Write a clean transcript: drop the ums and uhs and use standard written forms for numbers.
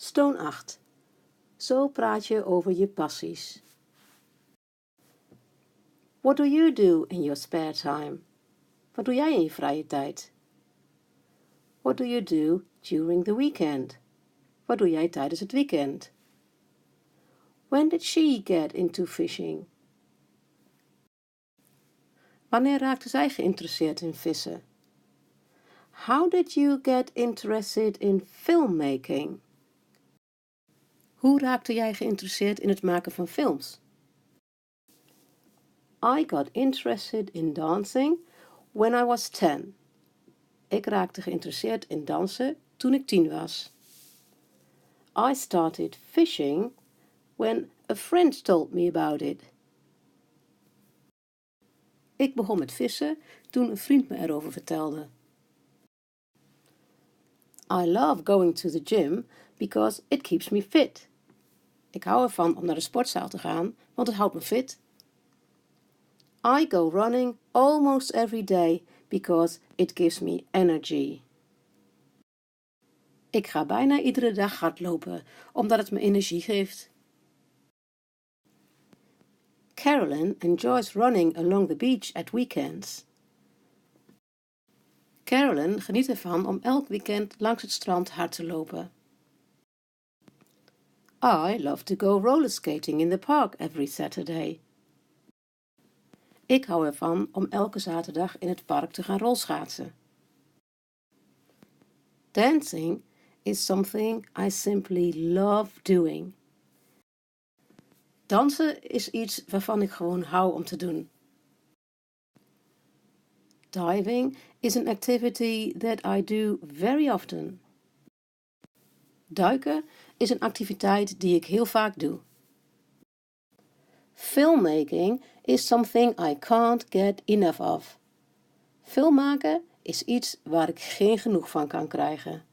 Stoon 8. Zo praat je over je passies. What do you do in your spare time? Wat doe jij in je vrije tijd? What do you do during the weekend? Wat doe jij tijdens het weekend? When did she get into fishing? Wanneer raakte zij geïnteresseerd in vissen? How did you get interested in filmmaking? Hoe raakte jij geïnteresseerd in het maken van films? I got interested in dancing when I was 10. Ik raakte geïnteresseerd in dansen toen ik 10 was. I started fishing when a friend told me about it. Ik begon met vissen toen een vriend me erover vertelde. I love going to the gym because it keeps me fit. Ik hou ervan om naar de sportzaal te gaan, want het houdt me fit. I go running almost every day because it gives me energy. Ik ga bijna iedere dag hardlopen, omdat het me energie geeft. Carolyn enjoys running along the beach at weekends. Carolyn geniet ervan om elk weekend langs het strand hard te lopen. I love to go roller skating in the park every Saturday. Ik hou ervan om elke zaterdag in het park te gaan rolschaatsen. Dancing is something I simply love doing. Dansen is iets waarvan ik gewoon hou om te doen. Diving is an activity that I do very often. Duiken is een activiteit die ik heel vaak doe. Filmmaking is something I can't get enough of. Film maken is iets waar ik geen genoeg van kan krijgen.